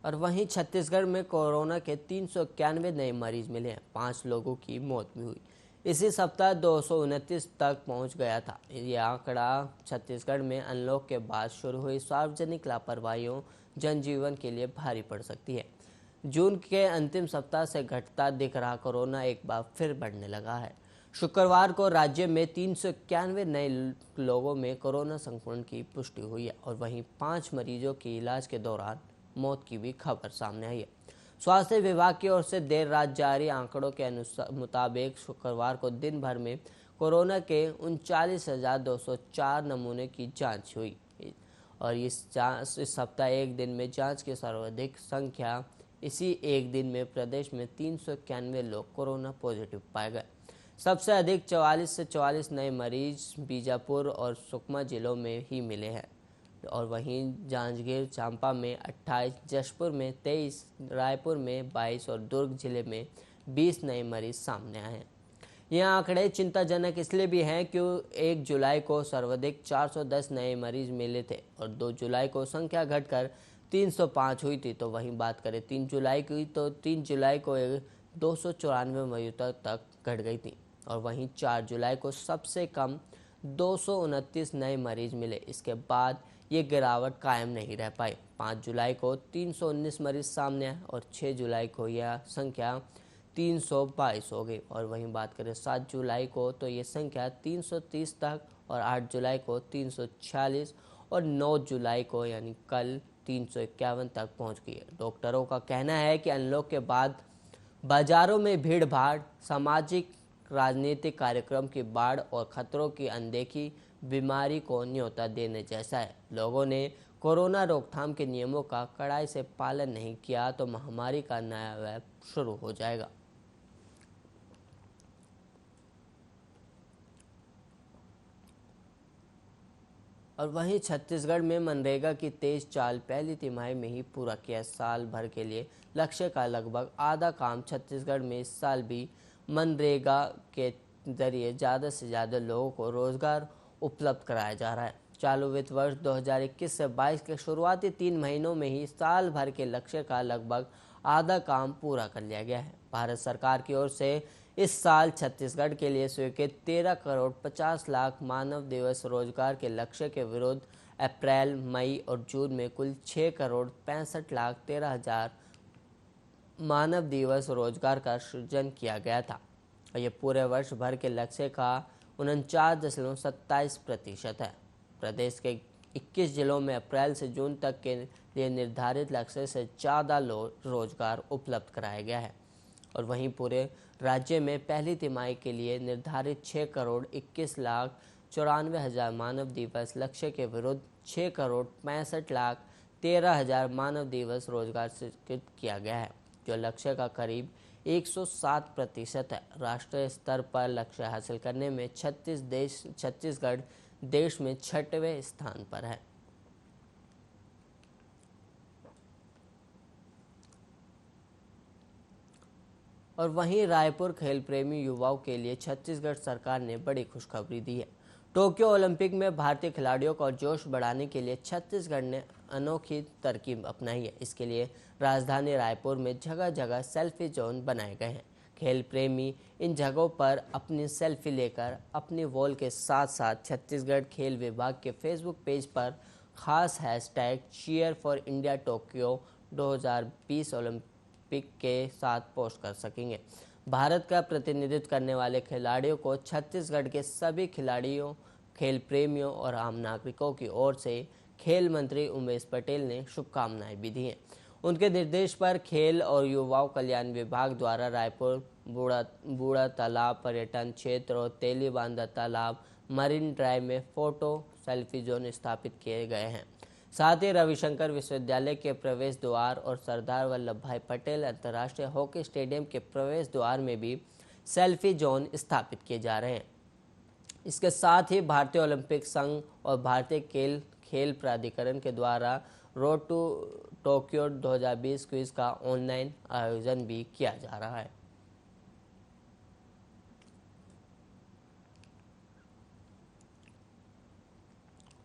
और वहीं छत्तीसगढ़ में कोरोना के 391 नए मरीज मिले हैं, 5 लोगों की मौत भी हुई। इसी सप्ताह 229 तक पहुंच गया था। यह आंकड़ा छत्तीसगढ़ में अनलॉक के बाद शुरू हुई सार्वजनिक लापरवाहियों जनजीवन के लिए भारी पड़ सकती है। जून के अंतिम सप्ताह से घटता दिख रहा कोरोना एक बार फिर बढ़ने लगा है। शुक्रवार को राज्य में 391 नए लोगों में कोरोना संक्रमण की पुष्टि हुई है और वहीं 5 मरीजों की इलाज के दौरान मौत की भी खबर सामने आई है। स्वास्थ्य विभाग की ओर से देर रात जारी आंकड़ों के मुताबिक शुक्रवार को दिन भर में कोरोना के 39,204 नमूने की जांच हुई और इस सप्ताह एक दिन में जांच की सर्वाधिक संख्या इसी एक दिन में प्रदेश में 391 लोग कोरोना पॉजिटिव पाए गए। सबसे अधिक 44 से 44 नए मरीज बीजापुर और सुकमा जिलों में ही मिले हैं और वहीं जांजगीर चांपा में 28, जशपुर में 23, रायपुर में 22 और दुर्ग जिले में 20 नए मरीज सामने आए हैं। यह आंकड़े चिंताजनक इसलिए भी हैं क्योंकि 1 जुलाई को सर्वाधिक 410 नए मरीज मिले थे और 2 जुलाई को संख्या घटकर 305 हुई थी। तो वहीं बात करें 3 जुलाई की, तो 3 जुलाई को 294 मरीजों तक घट गई थी और वहीं 4 जुलाई को सबसे कम 229 नए मरीज मिले। इसके बाद ये गिरावट कायम नहीं रह पाई। 5 जुलाई को 319 मरीज सामने आए और 6 जुलाई को यह संख्या 322 हो गई और वहीं बात करें 7 जुलाई को तो ये संख्या 330 तक और 8 जुलाई को 346 और 9 जुलाई को यानी कल 351 तक पहुंच गई है। डॉक्टरों का कहना है कि अनलॉक के बाद बाजारों में भीड़ भाड़, सामाजिक राजनीतिक कार्यक्रम की बाढ़ और खतरों की अनदेखी बीमारी को न्योता देने जैसा है। लोगों ने कोरोना रोकथाम के नियमों का कड़ाई से पालन नहीं किया तो महामारी का नया वैब शुरू हो जाएगा। और वहीं छत्तीसगढ़ में मनरेगा की तेज चाल पहली तिमाही में ही पूरा किया। साल भर के लिए लक्ष्य का लगभग आधा काम छत्तीसगढ़ में इस साल भी मनरेगा के जरिए ज़्यादा से ज़्यादा लोगों को रोजगार उपलब्ध कराया जा रहा है। चालू वित्त वर्ष 2021 से 22 के शुरुआती 3 महीनों में ही साल भर के लक्ष्य का लगभग आधा काम पूरा कर लिया गया है। भारत सरकार की ओर से इस साल छत्तीसगढ़ के लिए स्वीकृत 13 करोड़ 50 लाख मानव दिवस रोजगार के लक्ष्य के विरुद्ध अप्रैल, मई और जून में कुल 6 करोड़ 65 लाख 13 हजार मानव दिवस रोजगार का सृजन किया गया था और यह पूरे वर्ष भर के लक्ष्य का 49.27% है। प्रदेश के 21 जिलों में अप्रैल से जून तक के लिए निर्धारित लक्ष्य से ज़्यादा रोजगार उपलब्ध कराया गया है और वहीं पूरे राज्य में पहली तिमाही के लिए निर्धारित 6 करोड़ 21 लाख 94 हजार मानव दिवस लक्ष्य के विरुद्ध 6 करोड़ 65 लाख 13 हजार मानव दिवस रोजगार सृजित किया गया है, जो लक्ष्य का करीब 107% है। राष्ट्रीय स्तर पर लक्ष्य हासिल करने में छत्तीसगढ़ देश में 6वें स्थान पर है। और वहीं रायपुर खेल प्रेमी युवाओं के लिए छत्तीसगढ़ सरकार ने बड़ी खुशखबरी दी है। टोक्यो ओलंपिक में भारतीय खिलाड़ियों का जोश बढ़ाने के लिए छत्तीसगढ़ ने अनोखी तरकीब अपनाई है। इसके लिए राजधानी रायपुर में जगह जगह सेल्फी जोन बनाए गए हैं। खेल प्रेमी इन जगहों पर अपनी सेल्फी लेकर अपनी वॉल के साथ साथ छत्तीसगढ़ खेल विभाग के फेसबुक पेज पर खास hashtag cheer for India Tokyo 2020 Olympic के साथ पोस्ट कर सकेंगे। भारत का प्रतिनिधित्व करने वाले खिलाड़ियों को छत्तीसगढ़ के सभी खिलाड़ियों, खेल प्रेमियों और आम नागरिकों की ओर से खेल मंत्री उमेश पटेल ने शुभकामनाएं भी दी हैं। उनके निर्देश पर खेल और युवा कल्याण विभाग द्वारा रायपुर बूढ़ा तालाब पर्यटन क्षेत्र और तेलीबांधा तालाब मरीन ड्राइव में फोटो सेल्फी जोन स्थापित किए गए हैं। साथ ही रविशंकर विश्वविद्यालय के प्रवेश द्वार और सरदार वल्लभ भाई पटेल अंतर्राष्ट्रीय हॉकी स्टेडियम के प्रवेश द्वार में भी सेल्फी जोन स्थापित किए जा रहे हैं। इसके साथ ही भारतीय ओलंपिक संघ और भारतीय खेल प्राधिकरण के द्वारा रोड टू टोक्यो 2020 क्विज का ऑनलाइन आयोजन भी किया जा रहा है।